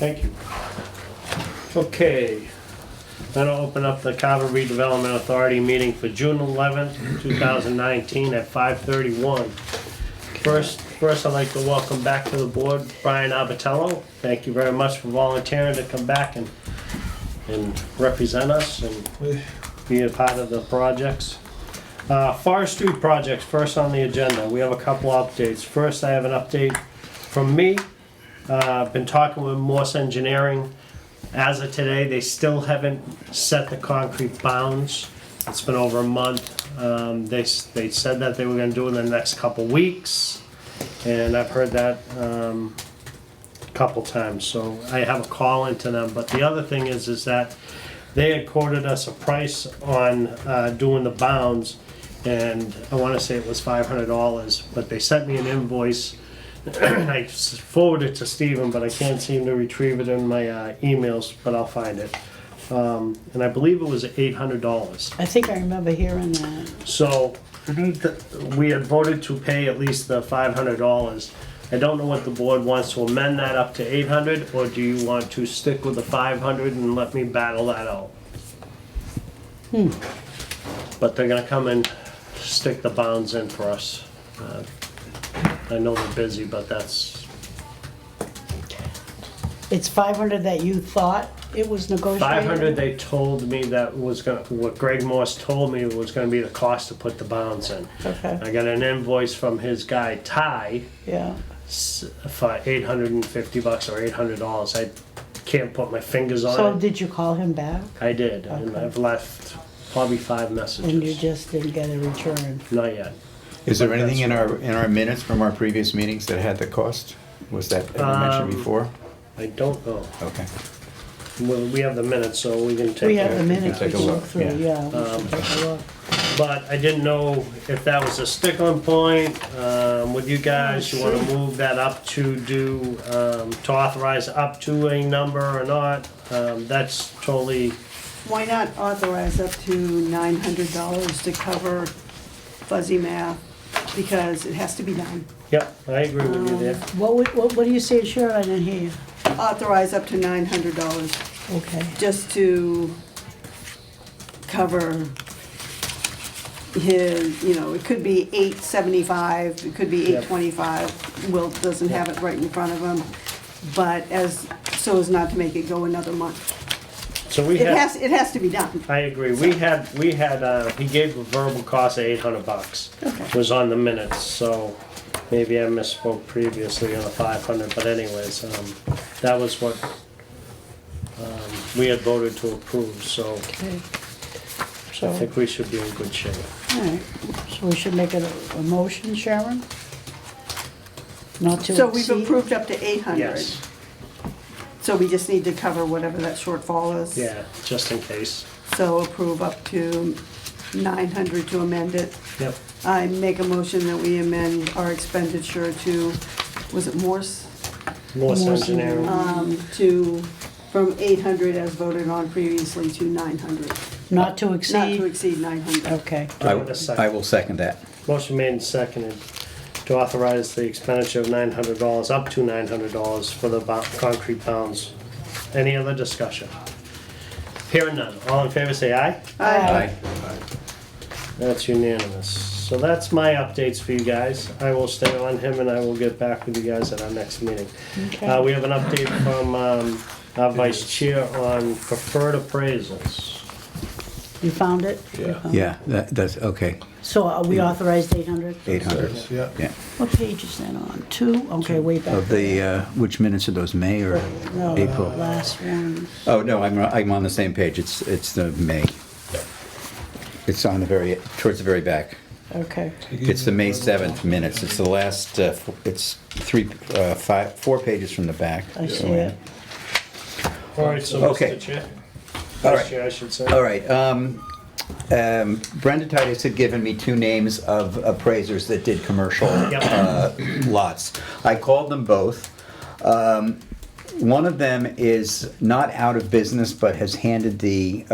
Thank you. Okay. Then I'll open up the Carver Redevelopment Authority meeting for June 11th, 2019 at 5:31. First, I'd like to welcome back to the board Brian Abatello. Thank you very much for volunteering to come back and represent us and be a part of the projects. Forestry projects, first on the agenda. We have a couple updates. First, I have an update from me. I've been talking with Morse Engineering. As of today, they still haven't set the concrete bounds. It's been over a month. They said that they were gonna do it in the next couple weeks, and I've heard that a couple times, so I have a call into them. But the other thing is that they had quoted us a price on doing the bounds, and I wanna say it was $500, but they sent me an invoice. I forwarded it to Stephen, but I can't seem to retrieve it in my emails, but I'll find it. And I believe it was $800. I think I remember hearing that. So we had voted to pay at least the $500. I don't know what the board wants to amend that up to $800, or do you want to stick with the $500 and let me battle that out? But they're gonna come and stick the bounds in for us. I know they're busy, but that's It's 500 that you thought it was negotiated? 500. They told me that was gonna, what Greg Morse told me was gonna be the cost to put the bounds in. Okay, I got an invoice from his guy Ty yeah. for $850 or $800. I can't put my fingers on So it. did you call him back? I did, and Okay. I've left probably 5 messages. And you just didn't get a return? Not yet. Is there anything in our minutes from our previous meetings that had the cost? Was that ever mentioned before? I don't know. Okay. Well, we have the minutes, so we can take. We have a- the minutes we take a can look, look through, yeah. yeah, we should take a look. But I didn't know if that was a stickling point with you guys. You want to move that up to do, to authorize up to a number or not? That's totally, Why not authorize up to $900 to cover fuzzy math? Because it has to be done. yep, I agree with you there. What do you say, Sharon? I didn't hear you. Authorize up to $900 Okay, just to cover his, it could be $875, it could be Yep. $825. Will doesn't have it right in front of him, but so as not to make it go another month. So we It had, has to be done. I agree. We had, he gave a verbal cost of $800. Okay. Was on the minutes, so maybe I misspoke previously on the 500, but anyways, that was what we had voted to approve, so okay. I So, think we should be in good shape. all right, so we should make it a motion, Sharon? Not to So we've exceed? approved up to 800. Yes, So we just need to cover whatever that shortfall is. yeah, just in case. So approve up to 900 to amend it. Yep, I make a motion that we amend our expenditure to, was it Morse? Morse Morse Engineering. From 800 as voted on previously to 900. Not to Not to exceed? exceed 900. Okay, Do I have a second? I will second that. Motion made and seconded to authorize the expenditure of $900, up to $900 for the concrete bounds. Any other discussion? Hearing none. All in favor say aye. Aye. That's unanimous. So that's my updates for you guys. I will stay on him and I will get back with you guys at our next meeting. okay. We have an update from our vice chair on preferred appraisals. You found it? Yeah. Yeah, that's, okay, So we authorized 800? 800. Yeah. Yeah. What page is that on? 2? Okay, way back. Of the, which minutes are those, May or No, April? last one. Oh, no, I'm on the same page. It's the May. It's on towards the very back. Okay, It's the May 7th minutes. It's the last, it's 4 pages from the back. I see it. All right, so Okay. Mr. Chair. All Vice right. Chair, I should say. All right, Brenda Titus had given me 2 names of appraisers that did commercial lots. I called them both. One of them is not out of business, but has handed the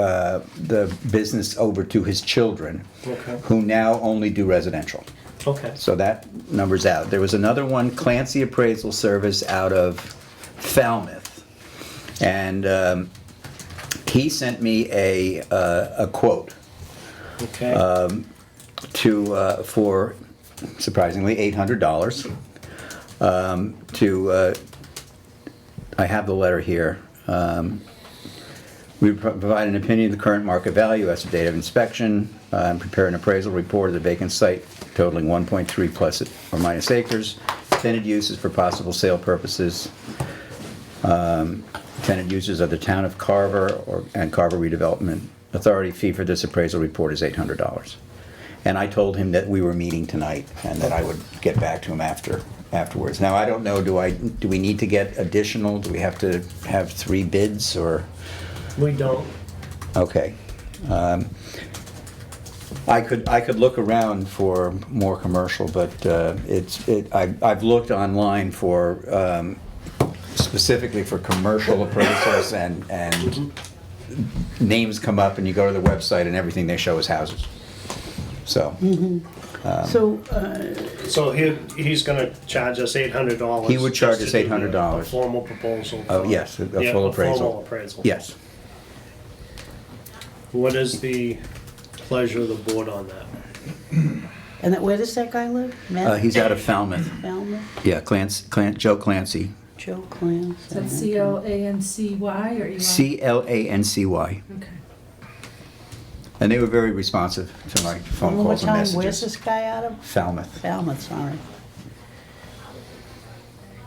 business over to his children, Okay. who now only do residential. Okay. So that number's out. There was another one, Clancy Appraisal Service, out of Falmouth. And he sent me a quote Okay. for surprisingly $800 I have the letter here. We provide an opinion of the current market value as of date of inspection, and prepare an appraisal report of the vacant site totaling 1.3 plus or minus acres, intended uses for possible sale purposes, intended uses of the town of Carver and Carver Redevelopment Authority. Fee for this appraisal report is $800. And I told him that we were meeting tonight and that I would get back to him afterwards. Now, I don't know, do we need to get additional? Do we have to have 3 bids or? We don't. Okay. I could look around for more commercial, but I've looked online for specifically for commercial appraisals, and names come up, and you go to the website and everything they show is houses. So. So he's gonna charge us $800. He would charge just us to do $800. A formal proposal. Oh, for- yes, a Yeah, full appraisal. formal appraisal. Yes. What is the pleasure of the board on that? And where does that guy live? Matt? He's out of Falmouth. Falmouth? Yeah, Joe Clancy. Joe Clancy. Is that C-L-A-N-C-Y or E-Y? Clancy. Okay. And they were very responsive to my phone One more calls and time, messages. where's this guy out of? Falmouth. Falmouth, sorry.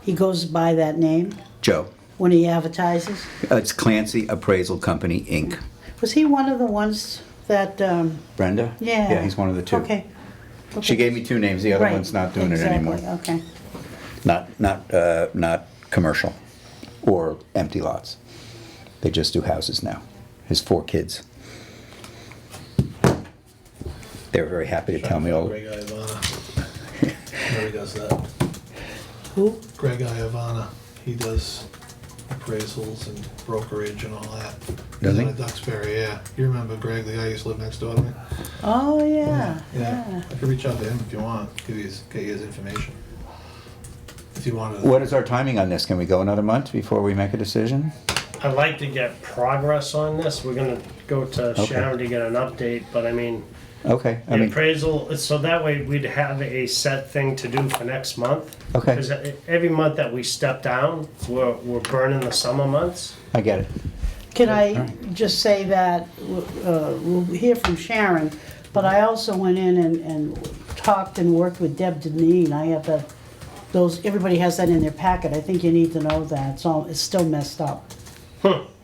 He goes by that name Joe. when he advertises? It's Clancy Appraisal Company, Inc. Was he one of the ones that, Brenda? yeah. Yeah, he's one of the 2. Okay. She gave me 2 names, the other Right, one's not doing exactly, it anymore. okay. Not commercial or empty lots. They just do houses now. His 4 kids. They were very happy to tell me all. Greg Iavana. He does that. Who? Greg Iavana, he does appraisals and brokerage and all that. Does he? He's out of Duxbury, yeah. You remember Greg, the guy who used to live next door to me? Oh, yeah, Yeah. yeah. I could reach out to him if you want, get you his information. If you wanted to. What is our timing on this? Can we go another month before we make a decision? I'd like to get progress on this. We're gonna go to Sharon to get an update, but I mean, Okay, I the mean, appraisal, so that way we'd have a set thing to do for next month. Okay. Because every month that we step down, we're burning the summer months. I get it. Can I just say that, we'll hear from Sharon, but I also went in and talked and worked with Deb Deneen. I have everybody has that in their packet. I think you need to know that, so it's still messed up.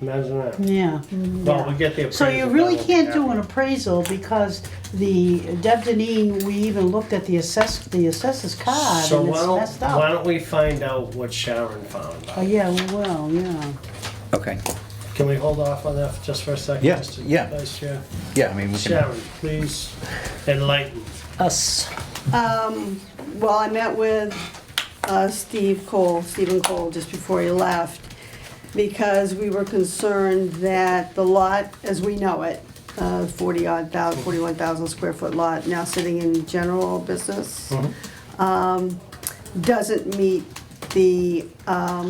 Imagine that. Yeah. Well, we get the appraisal. So you really done, we'll be can't do an happy. appraisal because the Deb Deneen, we even looked at the assessor's card So and why it's don't, messed why up. don't we find out what Sharon found Oh, out? yeah, we will, yeah. Okay. Can we hold off on that just for a second? Yeah, Mr. yeah. Vice Chair? Yeah, I mean, we can. Sharon, please enlighten. Us. Well, I met with Stephen Cole, just before he left, because we were concerned that the lot, as we know it, 41,000 square foot lot, now sitting in general business, doesn't meet the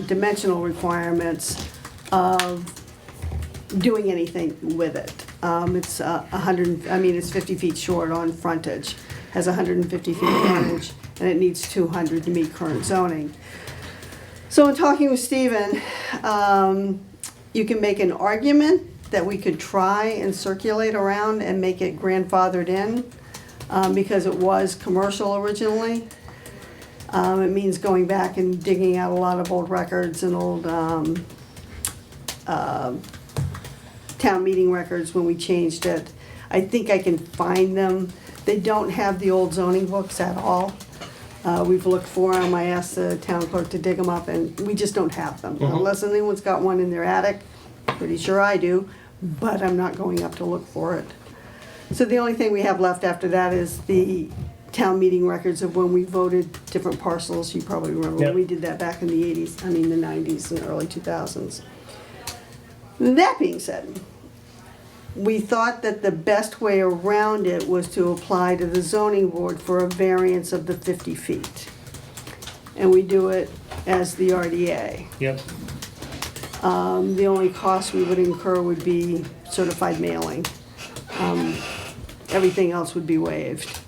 dimensional requirements of doing anything with it. It's 50 feet short on frontage, has 150 feet frontage, and it needs 200 to meet current zoning. So in talking with Stephen, you can make an argument that we could try and circulate around and make it grandfathered in, because it was commercial originally. It means going back and digging out a lot of old records and old town meeting records when we changed it. I think I can find them. They don't have the old zoning books at all. We've looked for them. I asked the town clerk to dig them up, and we just don't have them. Unless anyone's got one in their attic, pretty sure I do, but I'm not going up to look for it. So the only thing we have left after that is the town meeting records of when we voted different parcels. You probably remember when we did that back in the 80s, the 90s and early 2000s. That being said, we thought that the best way around it was to apply to the zoning board for a variance of the 50 feet. And we do it as the RDA. Yep. The only cost we would incur would be certified mailing. Everything else would be waived.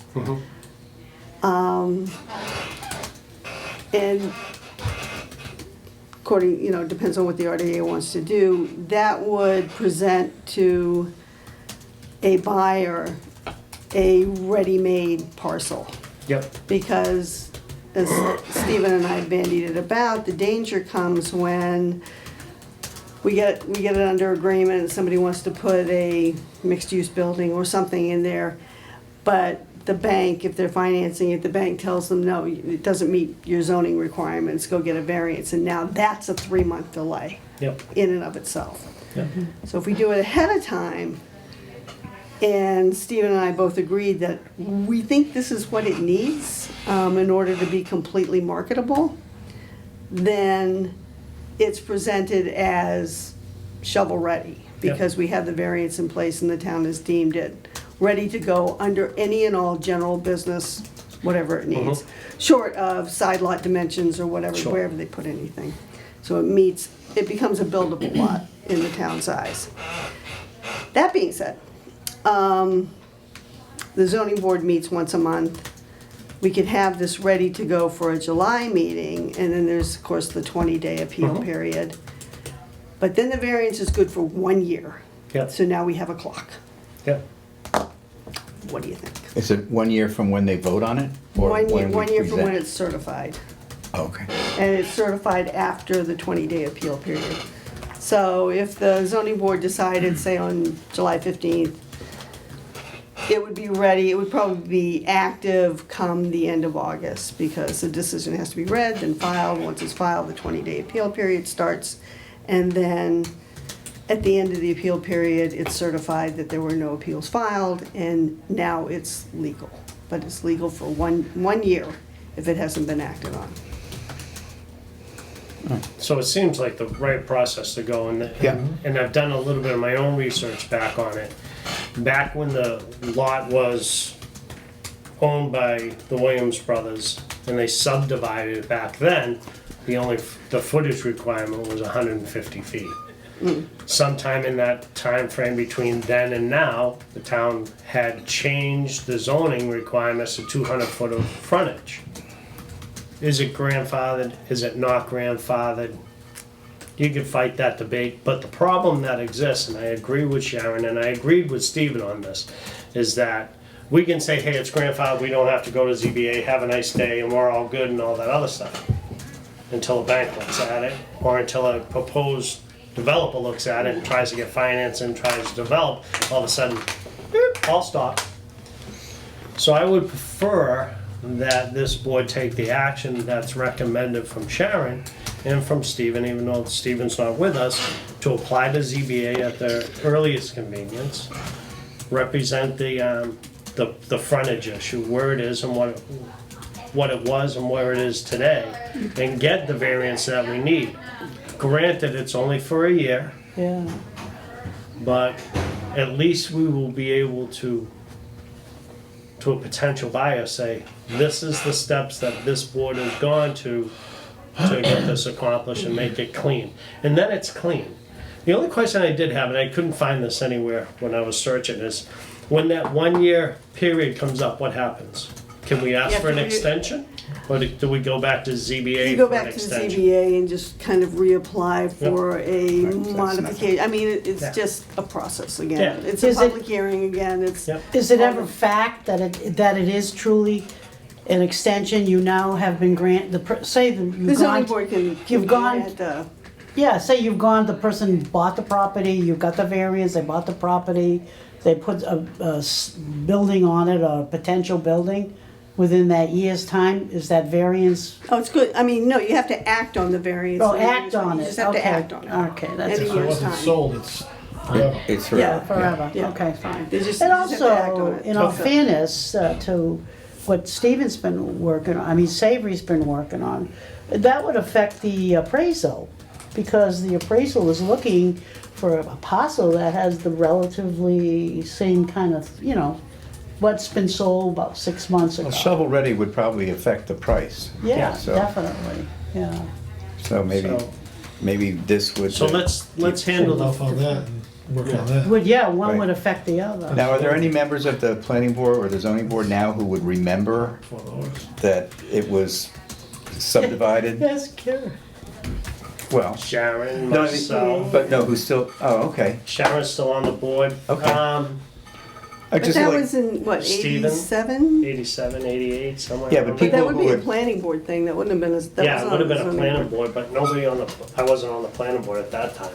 And according, depends on what the RDA wants to do, that would present to a buyer a ready-made parcel. Yep. Because as Stephen and I bandied it about, the danger comes when we get it under agreement and somebody wants to put a mixed-use building or something in there, but the bank, if they're financing it, the bank tells them, no, it doesn't meet your zoning requirements, go get a variance, and now that's a 3-month delay Yep. in and of itself. Yep. So if we do it ahead of time, and Stephen and I both agreed that we think this is what it needs in order to be completely marketable, then it's presented as shovel-ready, because we have the variance in place and the town has deemed it ready to go under any and all general business, whatever it needs, short of side lot dimensions or whatever, Sure. wherever they put anything. So it becomes a buildable lot in the town's eyes. That being said, the zoning board meets once a month. We could have this ready to go for a July meeting, and then there's, of course, the 20-day appeal period. But then the variance is good for 1 year. Yep. So now we have a clock. Yep. What do you think? Is it 1 year from when they vote on it? Or One year, when we 1 year from when present? it's certified. Okay. And it's certified after the 20-day appeal period. So if the zoning board decided, say on July 15th, it would be ready, it would probably be active come the end of August, because the decision has to be read, then filed. Once it's filed, the 20-day appeal period starts, and then at the end of the appeal period, it's certified that there were no appeals filed, and now it's legal. But it's legal for one year if it hasn't been acted on. So it seems like the right process to go, and Yeah. and I've done a little bit of my own research back on it. Back when the lot was owned by the Williams brothers and they subdivided it back then, the footage requirement was 150 feet. Sometime in that time frame between then and now, the town had changed the zoning requirements to 200 foot of frontage. Is it grandfathered? Is it not grandfathered? You could fight that debate, but the problem that exists, and I agree with Sharon, and I agreed with Stephen on this, is that we can say, hey, it's grandfathered, we don't have to go to ZBA, have a nice day, and we're all good and all that other stuff. Until a bank looks at it, or until a proposed developer looks at it and tries to get finance and tries to develop, all of a sudden, beep, all stop. So I would prefer that this board take the action that's recommended from Sharon and from Stephen, even though Stephen's not with us, to apply to ZBA at their earliest convenience, represent the frontage issue, where it is and what it was and where it is today, and get the variance that we need. Granted, it's only for a year, Yeah. but at least we will be able to a potential buyer say, this is the steps that this board has gone to get this accomplished and make it clean. And then it's clean. The only question I did have, and I couldn't find this anywhere when I was searching, is when that 1 year period comes up, what happens? Can we ask You have for an to extension? Or do we go back to ZBA You go for an back to the extension? ZBA and just kind of reapply for a Right, that's modification. I mean, it's Yeah. just a process again. Yeah. It's a Is it- public hearing again, it's. Yep. Is it ever fact that it is truly an extension? You now have been say The you've zoning gone, board can. you've gone- grant, yeah, say you've gone, the person bought the property, you got the variance, they bought the property, they put a building on it, a potential building, within that year's time, is that variance? Oh, it's good. I mean, no, you have to act on the variance. Oh, act on You it, just have to okay. act on it. Okay, that's Any So fine. year's once it's time. sold, it's forever. It's Yeah, forever. forever, Yeah. okay, fine. They just- And you just have to act on also, it. in all Okay. fairness, to what Stephen's been working on, I mean Savory's been working on, that would affect the appraisal, because the appraisal is looking for a parcel that has the relatively same kind of, what's been sold about 6 months ago. Well, shovel ready would probably affect the price. Yeah, So- definitely, yeah. So maybe, So, maybe this would. So let's handle Hold off on the, that and work on that. One Right. would affect the other. Now, are there any members of the planning board or the zoning board now who would remember For those. that it was subdivided? Yes, Karen. Well, Sharon, no, myself. but no, who's still, oh, okay. Sharon's still on the board. Okay. I But just that like- was in, what, Stephen? 87? 87, 88, somewhere. Yeah, but around But people that would be a would- planning board thing, that wouldn't have been, that Yeah, it wasn't would have on the been a zoning planning board. board, but nobody on the, I wasn't on the planning board at that time.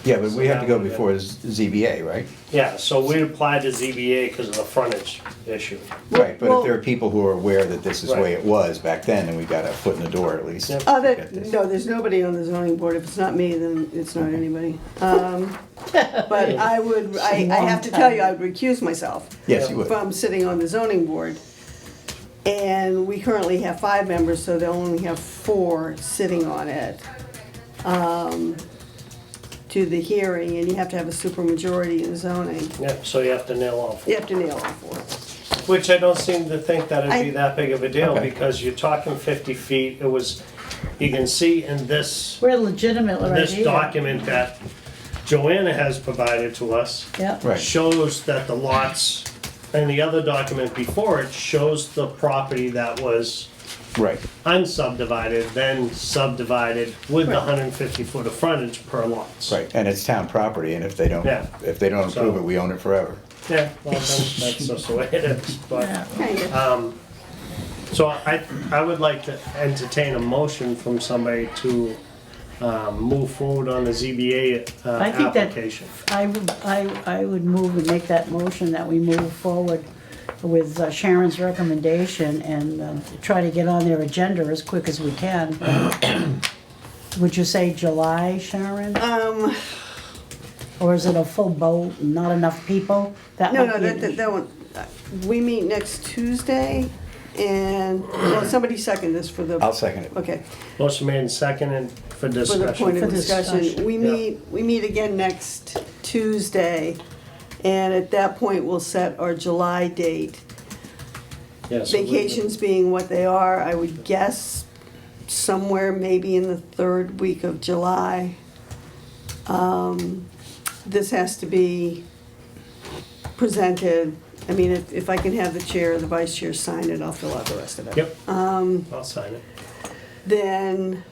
Yeah, but we have to go So that before ZBA, right? Yeah, so we applied to ZBA because of the frontage issue. Right, but well- if there are people who are aware that this is the way Right. it was back then, then we got a foot in the door at least. Yep. Oh, to get this. no, there's nobody on the zoning board. If it's not me, then it's not anybody. But I have to tell you, I would recuse myself Yes, you would. from sitting on the zoning board. And we currently have 5 members, so they only have 4 sitting on it. To the hearing, and you have to have a supermajority in zoning. Yeah, so you have to nail all four. You have to nail all 4. Which I don't seem to think that it'd be I- that big of a deal, Okay. because you're talking 50 feet, it was, you can see in this, We're legitimate right this here. document that Joanna has provided to us, Yeah. Right. shows that the lots, and the other document before it shows the property that was Right, unsubdivided, then subdivided with the 150 foot of frontage per lots. right, and it's town property, and if they don't, Yeah. approve So- it, we own it forever. Yeah, well, then that's just the way it is, but. Yeah. Kind of. So I would like to entertain a motion from somebody to move forward on the ZBA I think that- application. I would move and make that motion that we move forward with Sharon's recommendation and try to get on their agenda as quick as we can. Would you say July, Sharon? Or is it a full boat and not enough people? No, might be an that one, we meet next Tuesday, and, well, somebody second this for the. I'll second it. Okay, Motion made and seconded for for the discussion. point of For discussion. discussion. We meet again next Tuesday, and at that point, we'll set our July date. Yeah, so we- Vacations being what they are, I would guess somewhere maybe in the 3rd week of July. This has to be presented, I mean, if I can have the chair or the vice chair sign it, I'll fill out the rest of it. Yep, I'll sign it. Then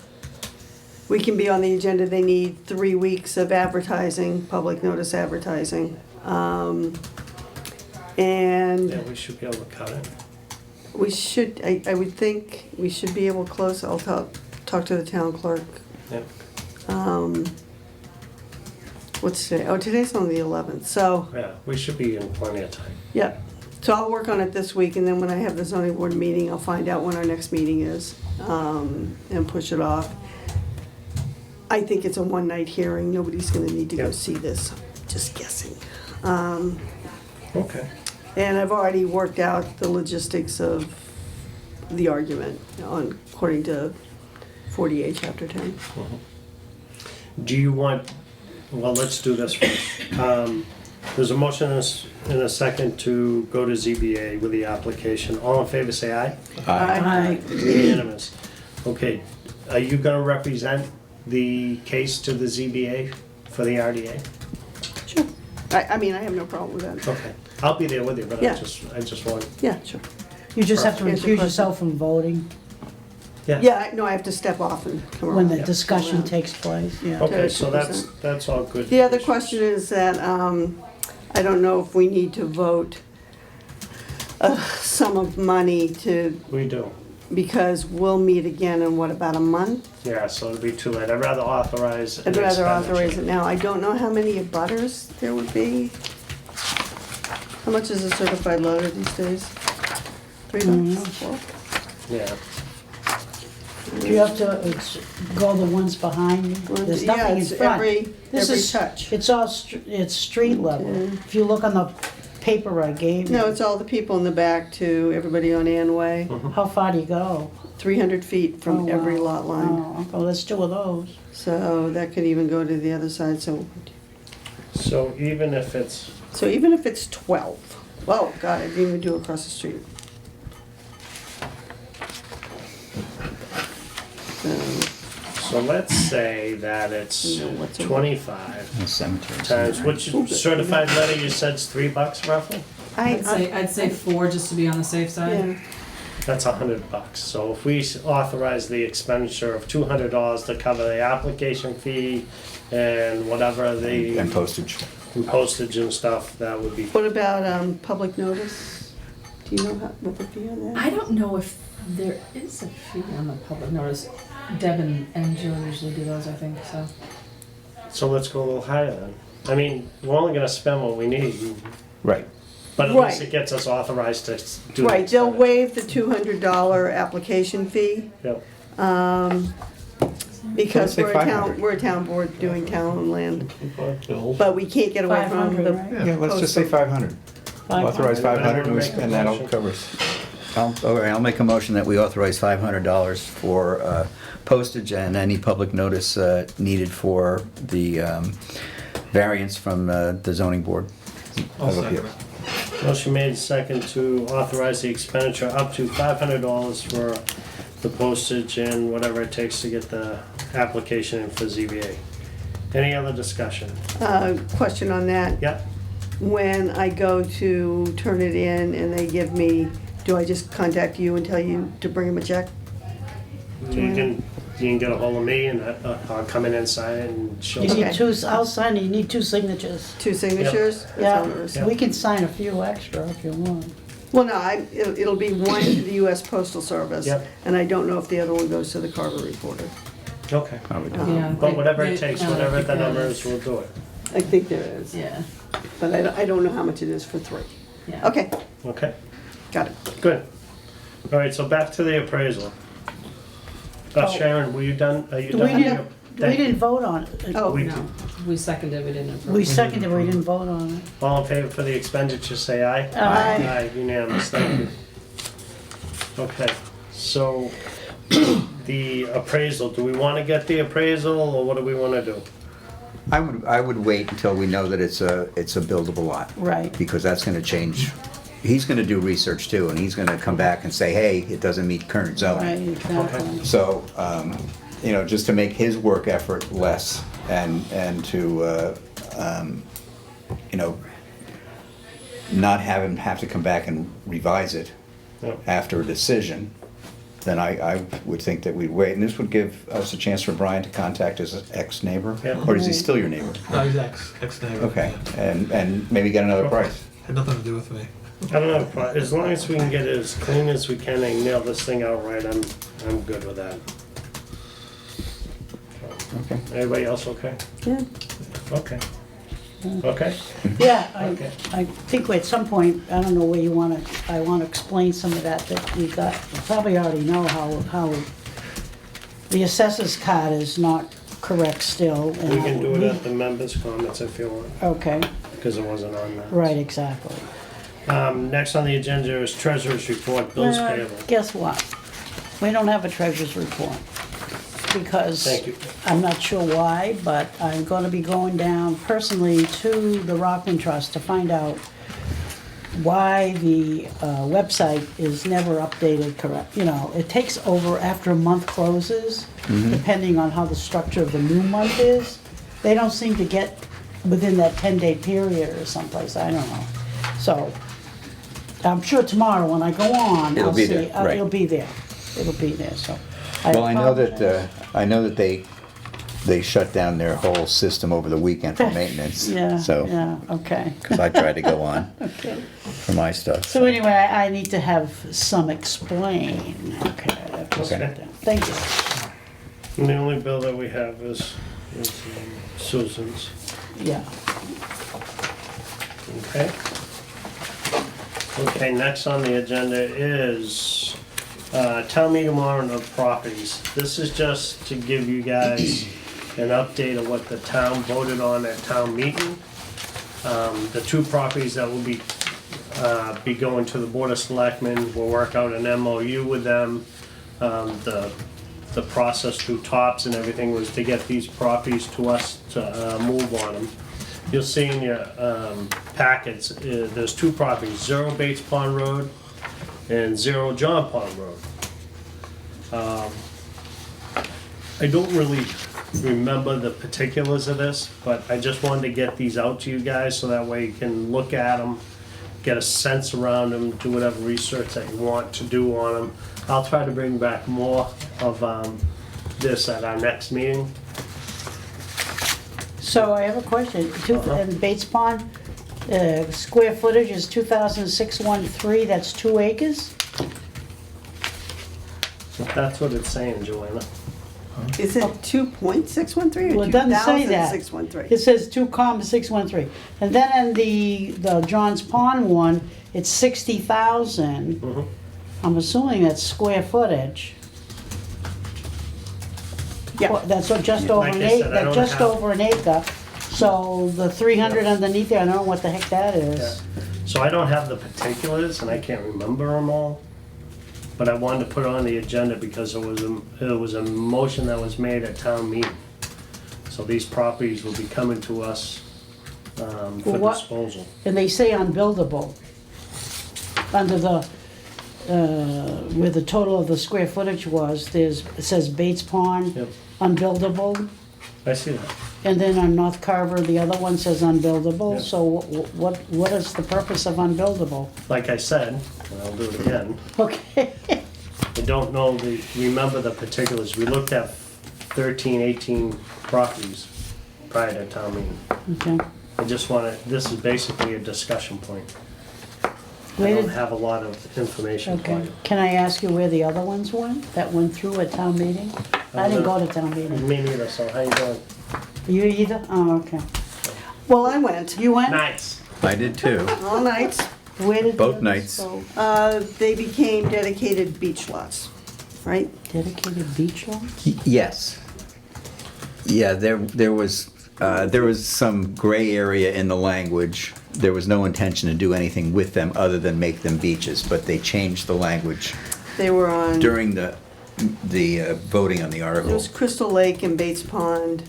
we can be on the agenda, they need 3 weeks of advertising, public notice advertising. And Yeah, we should be able to cut it. we should, I would think, we should be able to close, I'll talk to the town clerk. Yep. What's today? Oh, today's on the 11th, so, Yeah, we should be in plenty of time. yeah. So I'll work on it this week, and then when I have the zoning board meeting, I'll find out when our next meeting is, and push it off. I think it's a one-night hearing, nobody's gonna need to go Yep. see this, just guessing. Okay. And I've already worked out the logistics of the argument according to 48, chapter 10. Do you want, well, let's do this first. There's a motion and a second to go to ZBA with the application. All in favor, say aye. Aye. Unanimous. Okay, are you gonna represent the case to the ZBA for the RDA? Sure. I mean, I have no problem with that. Okay, I'll be there with you, but Yeah. I just want, Yeah, sure. You just have to Answer recuse question. yourself from voting yeah. Yeah, no, I have to step off and come around. when the Yeah. discussion Come around. takes place, yeah. Okay, to so present. that's all good. The other question is that, I don't know if we need to vote a sum of money to, We do, because we'll meet again in what, about a month? yeah, so it'll be too late. I'd rather authorize an I'd rather expenditure. authorize it now. I don't know how many abutters there would be. How much is a certified loader these days? $3? Four? Yeah, Do you have to go the ones behind you? There's Yeah, nothing in it's front. every This is- touch. It's all, it's street level. If you look on the paper I gave you. No, it's all the people in the back to everybody on Anway. How far do you go? 300 feet Oh, from every wow. lot line. Oh, okay, let's do of those. So that could even go to the other side, so even if it's, even if it's 12. Whoa, God, I didn't even do across the street. So, So let's say that it's You know, what's a- 25 The cemetery. times, which certified letter you said's $3 roughly? I'd say 4 just to be on the safe side. Yeah, That's $100. So if we authorize the expenditure of $200 to cover the application fee and whatever the And postage. and postage and stuff, that would be. what about, public notice? Do you know what the fee on that? I don't know if there is a fee on the public notice. Deb and Jill usually do those, I think, so. So let's go a little higher then. I mean, we're only gonna spend what we need, Right. but at least Right. it gets us authorized to do. the Right, they'll expenditure. waive the $200 application fee, Yep. because Say we're a town, 500. we're a town board doing town and land. Bill. But we can't get away from 500, the. right? Yeah, let's just say 500. 500. Authorize 500 and Make a and that'll motion. cover us. I'll make a motion that we authorize $500 for postage and any public notice needed for the variance from the zoning board. I'll of second appeal. it. Motion made second to authorize the expenditure up to $500 for the postage and whatever it takes to get the application in for ZBA. Any other discussion? Question on that. Yep. When I go to turn it in and they give me, do I just contact you and tell you to bring them a check? So you can get a hold of me and I'll come in and sign it and show You you. need two, I'll sign it, you need 2 signatures. 2 signatures? That's all it is. Yeah, we can sign a few extra if you want. Well, no, it'll be one to the US Postal Service. Yep. And I don't know if the other one goes to the Carver Reporter. Okay. I would do. Yeah. But whatever they- it takes, I whatever think the that number is- is, we'll do it. I think there is, Yeah, but I don't know how much it is for 3. yeah. Okay, Okay, got it. good. All right, so back to the appraisal. Oh. Sharon, were you done? Are you We done? didn't, we didn't vote on it. Oh, We- No, we seconded, we didn't approve. We seconded, we didn't vote on it. All in favor for the expenditure, say aye. Aye. Aye, unanimous, thank you. Okay, so the appraisal, do we want to get the appraisal or what do we want to do? I would wait until we know that it's a buildable lot. Right. Because that's gonna change. He's gonna do research too, and he's gonna come back and say, hey, it doesn't meet current Right, zoning. exactly. So, just to make his work effort less and to, not have him have to come back and revise it Yep. after a decision, then I would think that we'd wait. And this would give us a chance for Brian to contact his ex-neighbor? Yeah. Or is he still your neighbor? No, he's ex-neighbor. Okay, and maybe get another price. Had nothing to do with me. I don't know, but as long as we can get it as clean as we can and nail this thing out right, I'm good with that. Okay. Everybody else okay? Yeah. Okay. Okay? Yeah, Okay. I think at some point, I don't know where you wanna, I wanna explain some of that we got, you probably already know how the assessor's card is not correct still. We and can do it at the members' comments if you want, Okay, because it wasn't on that. right, exactly. Next on the agenda is treasurer's report, bills payable. Guess what? We don't have a treasurer's report. Because Thank you. I'm not sure why, but I'm gonna be going down personally to the Rockland Trust to find out why the website is never updated correct. You know, it takes over after a month closes, depending on how the structure of the new month is. They don't seem to get within that 10-day period or someplace, I don't know. So, I'm sure tomorrow when I go on, It'll I'll be see, there, right. it'll be there. It'll be there, so. Well, I know apologize. that they shut down their whole system over the weekend for maintenance. Yeah, So, yeah, okay. because I tried to go on Okay. for my stuff. So anyway, I need to have some explain. Okay. I have to Okay. sit down. Thank you. And the only bill that we have is Susan's, Yeah. okay? Okay, next on the agenda is town meeting warrant of properties. This is just to give you guys an update of what the town voted on at town meeting. The 2 properties that will be going to the Board of Selectmen, we'll work out an MOU with them. The process through TOPS and everything was to get these properties to us to move on them. You'll see in your packets, there's 2 properties, 0 Bates Pond Road and 0 John Pond Road. I don't really remember the particulars of this, but I just wanted to get these out to you guys so that way you can look at them, get a sense around them, do whatever research that you want to do on them. I'll try to bring back more of this at our next meeting. So I have a question. In Bates Pond, square footage is 2,613, that's 2 acres? That's what it's saying, Joanna. Is it 2.613 Well, or it doesn't say that. 2,613? It says 2,613. And then in the Johns Pond one, it's 60,000. Mhm. I'm assuming that's square footage. Yeah. Well, that's what, just over Like an I acre, said, I don't just have- over an acre. So the 300 underneath there, I don't know what the heck that Yeah. is. So I don't have the particulars and I can't remember them all. But I wanted to put it on the agenda because it was a motion that was made at town meeting. So these properties will be coming to us for Well, what- disposal. And they say unbuildable. Under the, where the total of the square footage was, it says Bates Pond, Yep, unbuildable. I see that. And then on North Carver, the other one says unbuildable. Yep. So what is the purpose of unbuildable? Like I said, and I'll do it again, Okay. I don't know remember the particulars. We looked at 13, 18 properties prior to town meeting. Okay. I just want to, this is basically a discussion point. I Where don't did- have a lot of information for Okay. you. Can I ask you where the other ones went, that went through at town meeting? I didn't go to town meeting. Me neither, so how you doing? You either? Oh, okay. Well, I went You went? Nice. I did too, all nights. Where did? the both others nights. go? They became dedicated beach lots, right? Dedicated beach lots? Yes. Yeah, there was some gray area in the language. There was no intention to do anything with them other than make them beaches, but they changed the language They were on, during the voting on the there article. was Crystal Lake and Bates Pond.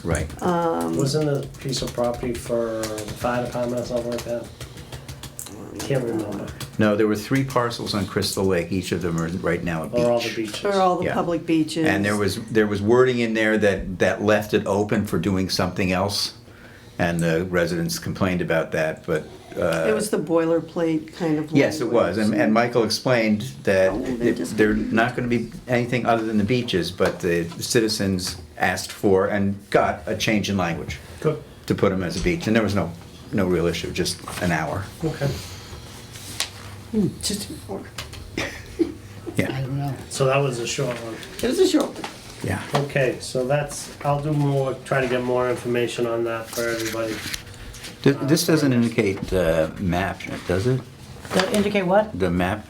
Right. Wasn't a piece of property for the fire department or something like that? Can't remember. No, there were 3 parcels on Crystal Lake. Each of them are right now a beach. Or all the beaches. For all the Yeah. public beaches. And there was wording in there that left it open for doing something else, and the residents complained about that, but. It was the boilerplate kind of. Yes, it was, language. and Michael explained that Oh, they're just they're gonna be not gonna be anything other than the beaches, but the citizens asked for and got a change in language Good, to put them as a beach, and there was no real issue, just an hour. okay. Just before. I Yeah, don't know. So that was a short one. It was a short one. yeah. Okay, so I'll do more, try to get more information on that for everybody. This doesn't indicate map, does it? To indicate what? The map?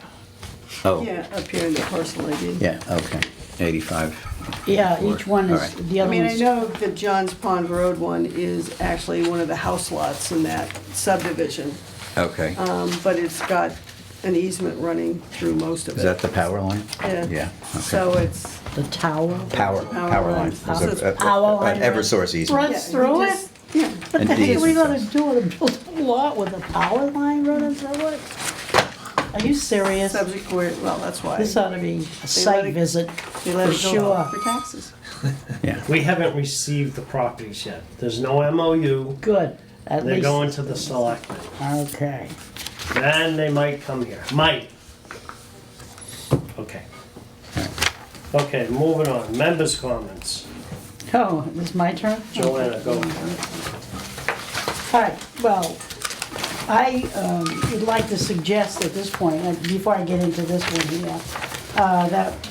Oh, Yeah, up here in the parcel ID. yeah, okay, 85. Yeah, each one All is, right. the I other mean, I one's. know the Johns Pond Road one is actually one of the house lots in that subdivision, Okay. but it's got an easement running through most of it. Is that the power line? Yeah. Yeah, So okay. it's, The tower Power Power line. line. There's So it's power line, An Eversource easement. runs yeah, through you it? just- yeah. What the And heck are we gonna easements. do to build a lot with a power line running through it? Are you serious? Subject where, well, that's why. This ought to be a let site it- visit They let for it go sure. for taxes. Yeah. We haven't received the properties yet. There's no MOU. Good, at They're least. going to the selectmen. Okay. Then they might come here. Might. Okay. Okay, moving on. Members' comments. Oh, this is my turn? Joanna, go. All right, well, I would like to suggest at this point, before I get into this one here, that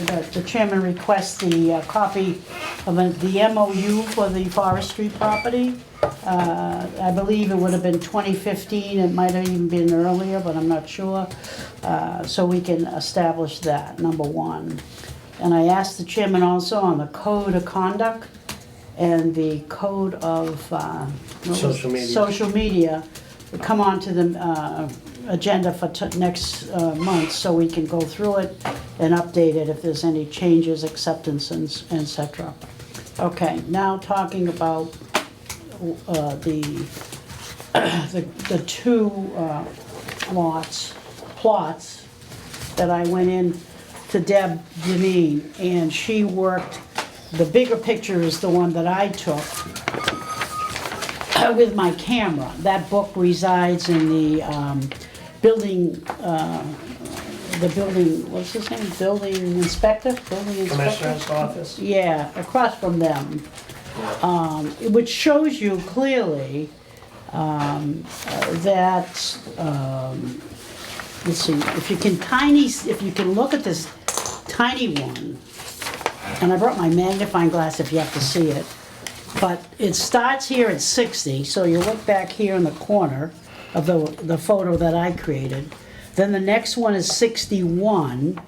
that the chairman requests the copy of the MOU for the forestry property. I believe it would have been 2015, it might have even been earlier, but I'm not sure. So we can establish that, number one. And I asked the chairman also on the code of conduct and the code of Social media. social media come onto the agenda for next month, so we can go through it and update it if there's any changes, acceptances, et cetera. Okay, now talking about the two plots that I went in to to Deb Deneen, and she worked, the bigger picture is the one that I took with my camera. That book resides in the building, what's his name? Building inspector? Commissioner's office? Yeah, across from them. Which shows you clearly that, let's see, if you can look at this tiny one, and I brought my magnifying glass if you have to see it, but it starts here at 60, so you look back here in the corner of the photo that I created. Then the next one is 61,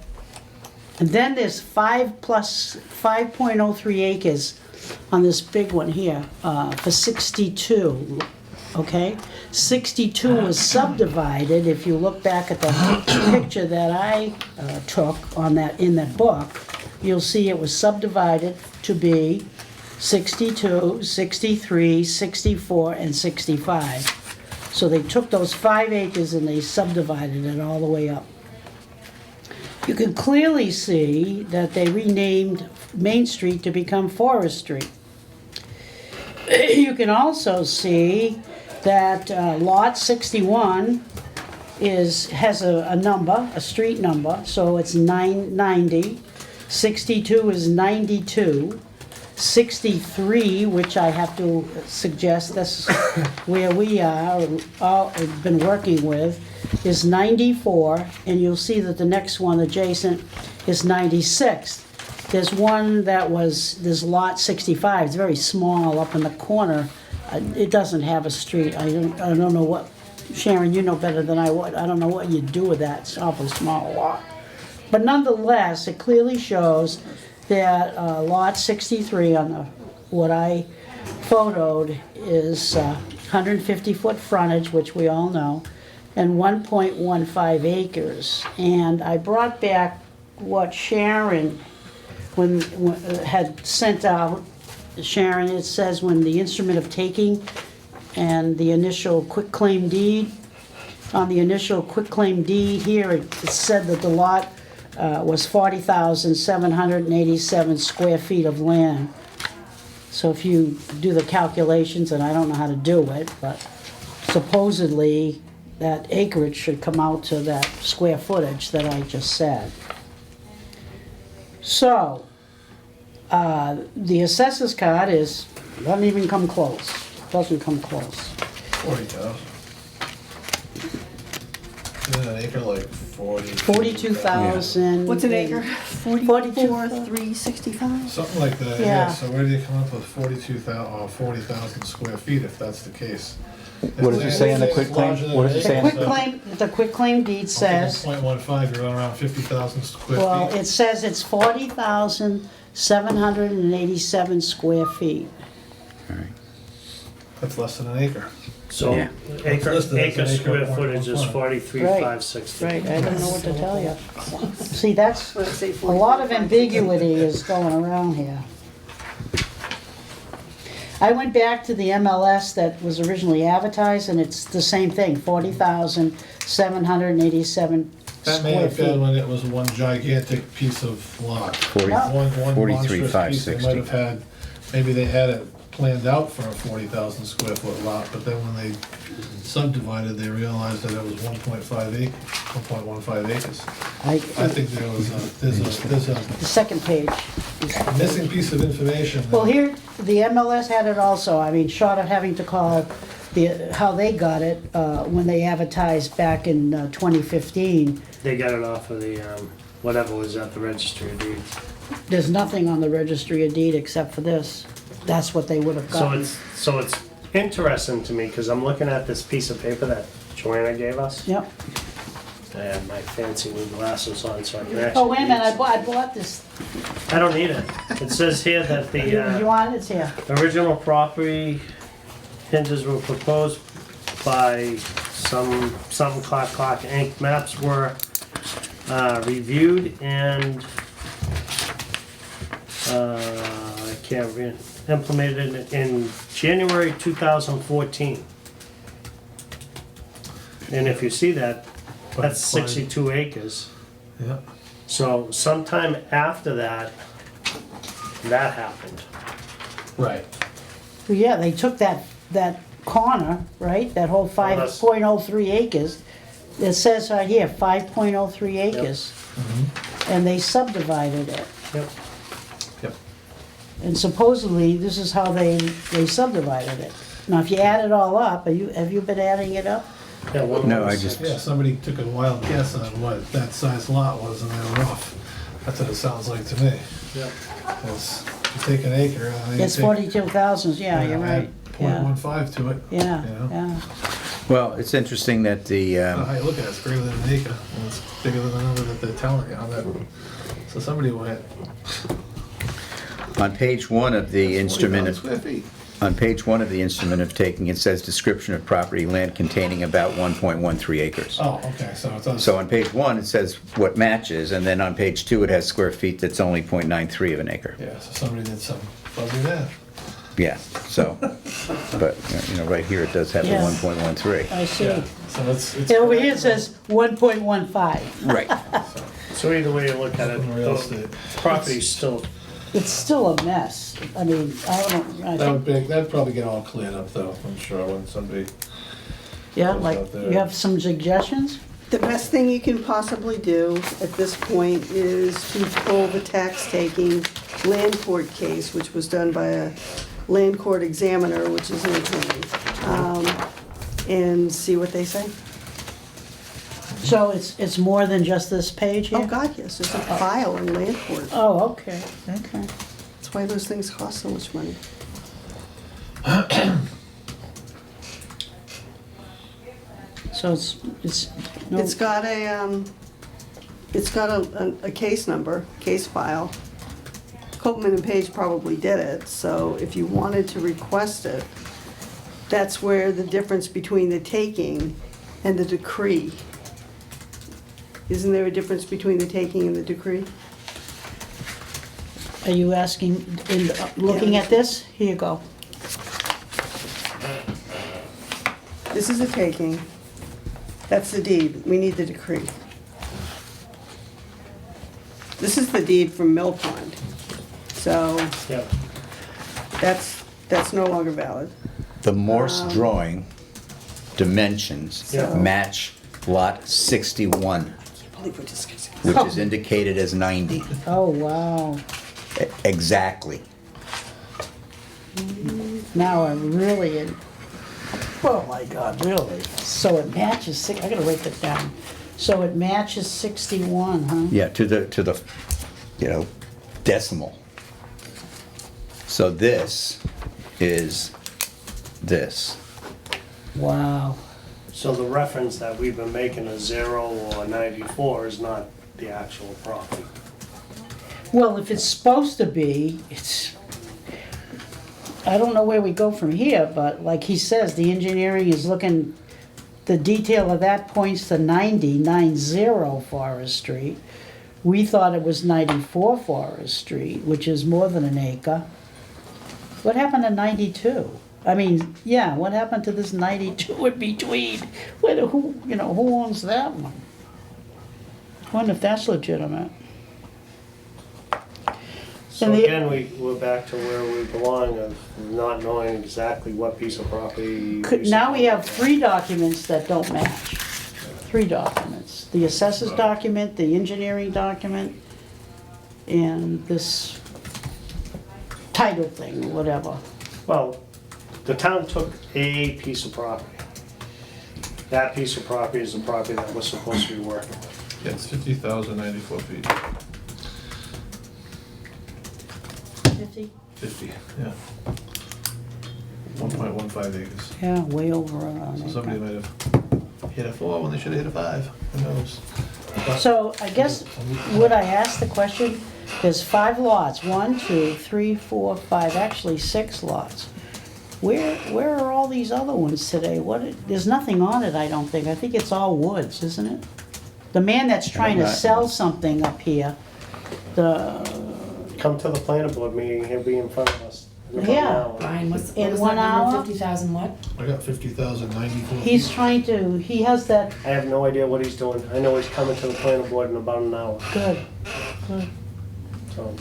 and then there's 5.03 acres on this big one here for 62, okay? 62 was subdivided, if you look back at the picture that I took on that, in that book, you'll see it was subdivided to be 62, 63, 64, and 65. So they took those 5 acres and they subdivided it all the way up. You can clearly see that they renamed Main Street to become Forest Street. You can also see that lot 61 has a number, a street number, so it's 990. 62 is 92. 63, which I have to suggest, this is where we are, all been working with, is 94, and you'll see that the next one adjacent is 96. There's one that was, there's lot 65, it's very small up in the corner. It doesn't have a street. I don't know what, Sharon, you know better than I would. I don't know what you'd do with that. It's an awful small lot. But nonetheless, it clearly shows that lot 63 on the, what I photoed is 150-foot frontage, which we all know, and 1.15 acres. And I brought back what Sharon had sent out. Sharon, it says when the instrument of taking and the initial quitclaim deed, on the initial quitclaim deed here, it said that the lot was 40,787 square feet of land. So if you do the calculations, and I don't know how to do it, but supposedly that acreage should come out to that square footage that I just said. So, the assessor's card doesn't even come close. Doesn't come close. 40,000. Isn't an acre like 40? 42,000. What's an acre? 365? Something like that, Yeah. yeah. So where do you come up with 40,000 square feet if that's the case? What does it say on the quitclaim? What does it say on The quitclaim deed says, 0.15, you're around 50,000 square well, feet. it says it's 40,787 square feet. That's less than an acre. So Yeah. acre It's listed as an acre square point footage is 1. 43,560. Right, I don't know what to tell you. See, that's, Let's say a lot of 45. ambiguity is going around here. I went back to the MLS that was originally advertised, and it's the same thing, 40,787 That may square have been feet. when it was one gigantic piece of lot. 40 One 43,560. monstrous piece. They might have had, maybe they had it planned out for a 40,000 square foot lot, but then when they subdivided, they realized that it was 1.15 acres. I think there's a The second page. missing piece of information. Well, here, the MLS had it also, I mean, short of having to call how they got it, when they advertised back in 2015, They got it off of the, whatever was at the registry of deeds. there's nothing on the registry of deed except for this. That's what they would have gotten. So it's interesting to me, because I'm looking at this piece of paper that Joanna gave us. Yep. I have my fancy new glasses on, so I can actually. Oh, wait a minute, I read. bought this. I don't need it. It says here that You the want it? It's here. original property hinges were proposed by some clock Inc. Maps were reviewed and I can't read, implemented in January 2014. And if you see that, that's 62 acres. Yeah. So sometime after that, that happened. Right. Well, yeah, they took that corner, right, that whole that's- 5.03 acres. It says right here, 5.03 acres. And they subdivided it. Yep. Yep. And supposedly, this is how they subdivided it. Now, if you add it all up, have you been adding it up? Yeah, No, I just- Yeah, somebody took a wild guess on what that size lot was and they were off. That's what it sounds like to me. Yep. Because you take an acre and It's 42,000, yeah, you're right. Yeah, 0.15 to it. yeah, You know? yeah. Well, it's interesting that the, I don't know how you look at it, it's greater than an acre, and it's bigger than the number that they're telling you. So somebody went. on page 1 of the instrument 40,000 of, square feet. on page 1 of the instrument of taking, it says description of property land containing about 1.13 acres. Oh, okay, so it's us. So on page 1, it says what matches, and then on page 2, it has square feet that's only 0.93 of an acre. Yeah, so somebody did some fuzzy math. Yeah, so, but, you know, right here, it does have the Yeah. 1.13. I see. Yeah, so it's. Over here it says 1.15. Right. So either way you look at it, Real the estate. property's still, It's still a mess. I mean, That'd probably get all cleared up though, I'm sure, when somebody, yeah, goes like, out there. you have some suggestions? The best thing you can possibly do at this point is to pull the tax taking land court case, which was done by a land court examiner, which is an attorney, and see what they say. So it's more than just this page here? Oh, God, yes, there's a file in land court. Oh, okay, okay. That's why those things cost so much money. So it's, no, It's got a case number, case file. Copman and Page probably did it, so if you wanted to request it, that's where the difference between the taking and the decree. Isn't there a difference between the taking and the decree? are you asking, looking Yeah. at this? Here you go. This is a taking. That's the deed. We need the decree. This is the deed from Mill Pond. So yeah. that's no longer valid. The Morse drawing dimensions Yeah. match lot 61, I can't believe we're discussing this. which is indicated as 90. Oh, wow. Exactly. Now I'm really in, oh my God, really? So it matches, I gotta write that down. So it matches 61, huh? Yeah, to the, you know, decimal. So this is this. Wow. So the reference that we've been making, a 0 or a 94, is not the actual property. Well, if it's supposed to be, I don't know where we go from here, but like he says, the engineering is looking, the detail of that points to 90 Forest Street. We thought it was 94 Forest Street, which is more than an acre. What happened to 92? I mean, yeah, what happened to this 92 in between? Who owns that one? I wonder if that's legitimate. So And the- again, we're back to where we belong, of not knowing exactly what piece of property. Now we have 3 documents that don't match. 3 documents. The assessors document, the engineering document, and this title thing, whatever. Well, the town took a piece of property. That piece of property is the property that we're supposed to be working with. Yeah, it's 50,094 feet. 50? 50, yeah. 1.15 acres. Yeah, way over. So somebody might have hit a 4 when they should have hit a 5, who knows? But- So I guess, would I ask the question, there's 5 lots, 1, 2, 3, 4, 5, actually 6 lots. Where are all these other ones today? There's nothing on it, I don't think. I think it's all woods, isn't it? The man that's trying to sell something up here, Come to the planning board meeting, he'll be in front of us. in about an Yeah. hour. Brian, what In was 1 that number, hour? 50,000 what? I got 50,094. He's trying to, he has that, I have no idea what he's doing. I know he's coming to the planning board in about an hour, good. so.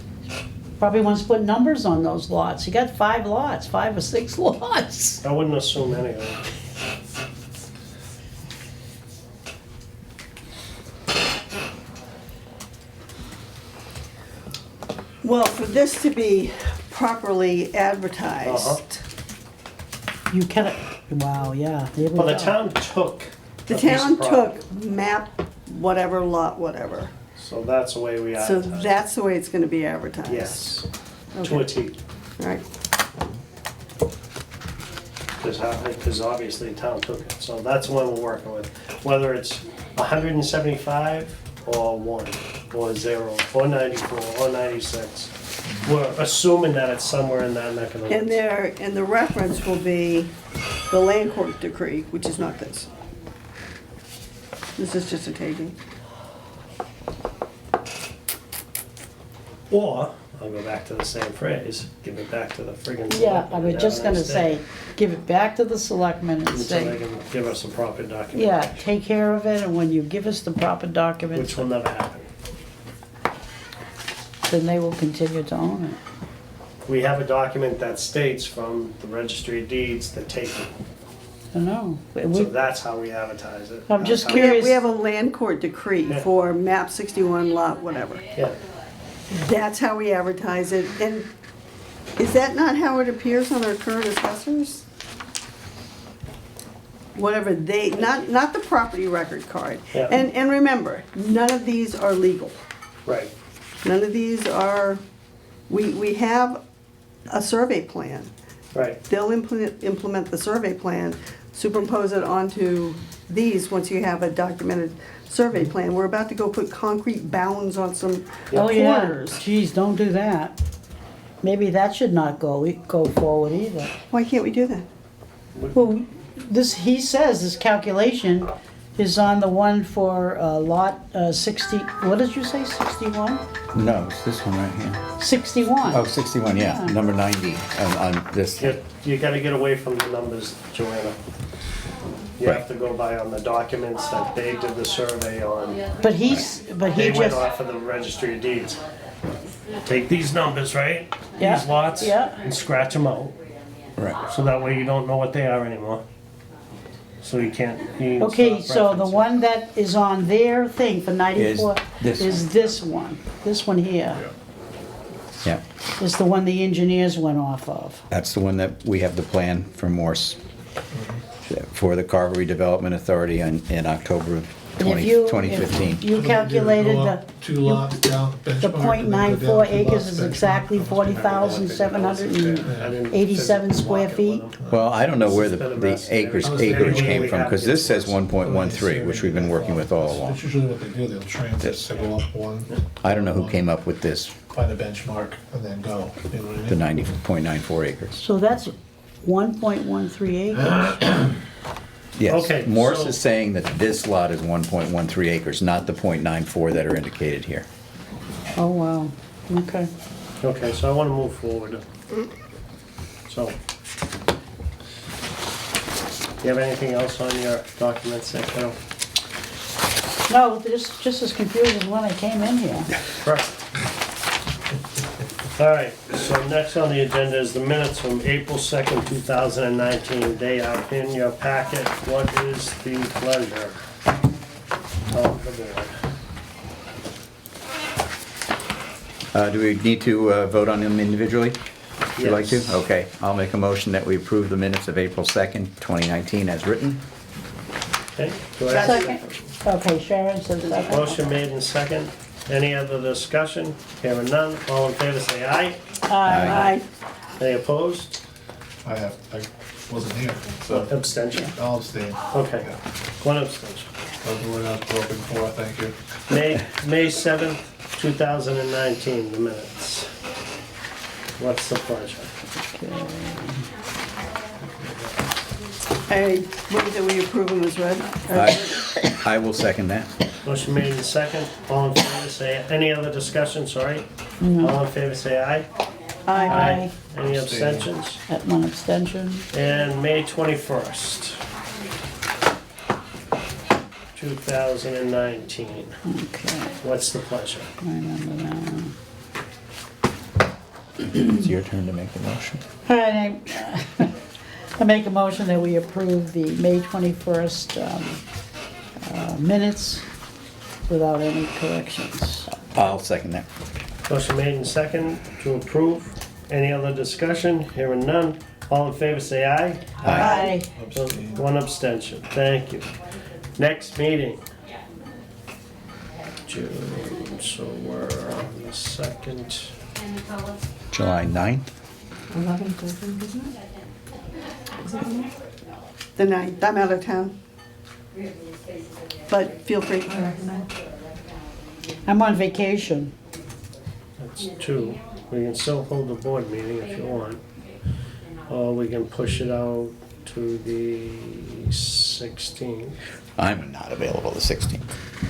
Probably wants to put numbers on those lots. He got 5 lots, 5 or 6 lots. I wouldn't assume anything. Well, for this to be properly advertised, You cannot, wow, yeah, there we Well, the go. town took the a piece of town property, took map, whatever, lot, whatever. so that's the way we So advertise. that's the way it's gonna be advertised. Yes, to a Okay. T, Right, because obviously the town took it, so that's the one we're working with. Whether it's 175 or 1, or 0, or 94, or 96. We're assuming that it's somewhere in that neck of the and woods. the reference will be the land court decree, which is not this. This is just a taking. Or, I'll go back to the same phrase, give it back to the friggin' Yeah, I selectmen was and just have a gonna nice say, day. give it back to the selectmen and Until they say, can give us a proper document. yeah, take care of it, and when you give us the proper documents, Which will never happen. then they will continue to own it. We have a document that states from the registry of deeds the taking. I know. So that's how we advertise it. I'm just That's how- curious. We have a land court decree Yeah. for map 61 lot, whatever. Yeah, That's how we advertise it, and is that not how it appears on our current assessors? Whatever they, not the property record card. Yeah. And remember, none of these are legal. right. None of these are, we have a survey plan. Right, They'll implement the survey plan, superimpose it onto these once you have a documented survey plan. We're about to go put concrete bounds on some Oh, yeah, corners. geez, don't do that. Maybe that should not go forward either. Why can't we do that? Well, this, he says this calculation is on the one for lot 60, what did you say, 61? No, it's this one right here. 61. Oh, 61, yeah, Yeah. number 90 on this. you gotta get away from the numbers, Joanna. You have Right. to go by on the documents that they did the survey on. But he's, but he They went just, off of the registry of deeds. Take these numbers, right? Yeah, These lots, yeah. and scratch them out, Right. so that way you don't know what they are anymore. So you can't. okay, so the one that is on their thing for 94 this is this one. This one here Yeah, is the one the engineers went off of. that's the one that we have the plan for Morse, for the Carver Redevelopment Authority in October of And if you, 2015. if you calculated Go the, up 2 lots down, the benchmark, and then go .94 down 2 acres lots, is benchmark. exactly 40,787 square feet. Well, I don't know where It's been a the mess. acreage Everything came we from, have because is- this says 1.13, which we've been working with all along. That's usually what they do, they'll transit, This. they go up one, I don't know who came up with this, find a benchmark, and then go, you know what I the mean? 90.94 acres. So that's 1.13 acres. Yes, Okay, Morse so- is saying that this lot is 1.13 acres, not the .94 that are indicated here. Oh, wow, okay. Okay, so I wanna move forward. So. You have anything else on your documents there, Carol? No, this just as confused as when I came in here. Correct. All right, so next on the agenda is the minutes from April 2nd, 2019. They are in your packet. What is the pleasure of the board? Do we need to vote on them individually? Would you like to? Yes. Okay, I'll make a motion that we approve the minutes of April 2nd, 2019 as written. Okay, do I have a Second. Okay, Sharon says second. motion made in second? Any other discussion? Hearing none, all in favor say aye. Aye. Any opposed? I wasn't here, so Abstention. I'll abstain. Okay, Yeah. one abstention. I'll do what I was hoping for, thank you. May 7th, 2019, the minutes. What's the pleasure? I move that we approve them as read. I will second that. Motion made in second. All in favor say, any other discussion, sorry? All in favor say aye. Aye. Any Abstain. abstentions? At one abstention. And May 21st, 2019. Okay, What's the pleasure? I remember that one. It's your turn to make the motion. All right, I make a motion that we approve the May 21st minutes without any corrections. I'll second that. Motion made and second to approve. Any other discussion? Hearing none. All in favor, say aye. Aye. Abstain. One abstention. Thank you. Next meeting. June, so we're on the 2nd. July 9th? 11th, I think, isn't it? Is it the 9th? The 9th, I'm out of town. But feel free. All right, the 9th. I'm on vacation. That's 2. We can still hold the board meeting if you want. Or we can push it out to the 16th. I'm not available the 16th.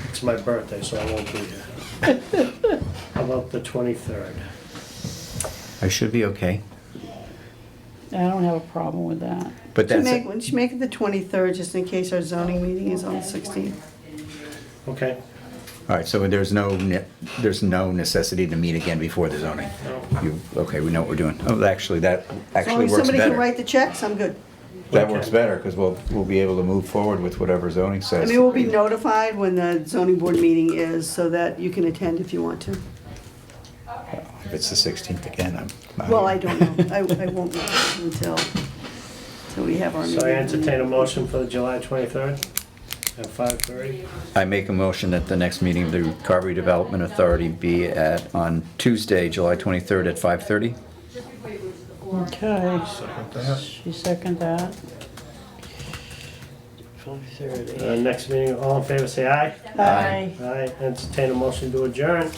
It's my birthday, so I won't be here. How about the 23rd? I should be okay, I don't have a problem with that. but Should that's, make, should make it the 23rd, just in case our zoning meeting is on the 16th. Okay. all right, so there's no necessity to meet again before the zoning. No. Okay, we know what we're doing. Oh, actually, that As long actually as works somebody can better. write the checks, I'm good. That works better, because we'll be able to move forward with whatever zoning I says. mean, we'll be notified when the zoning board meeting is, so that you can attend if you want to. If it's the 16th again, I'm not Well, here. I don't know. I won't know until we have our meeting. So I entertain a motion for the July 23rd at 5:30. I make a motion that the next meeting of the Carver Redevelopment Authority be on Tuesday, July 23rd at 5:30. Okay, Second that. you second that? 5:30. Next meeting, all in favor, say aye. Aye. Aye. Entertain a motion to adjourn.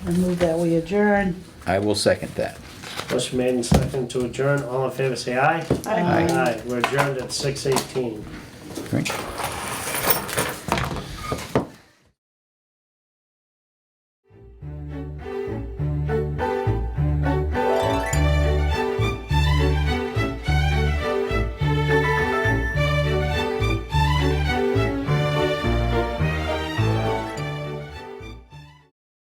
I move that we adjourn. I will second that. Motion made and second to adjourn. All in favor, say aye. Aye. Aye. We're adjourned at 6:18. Great.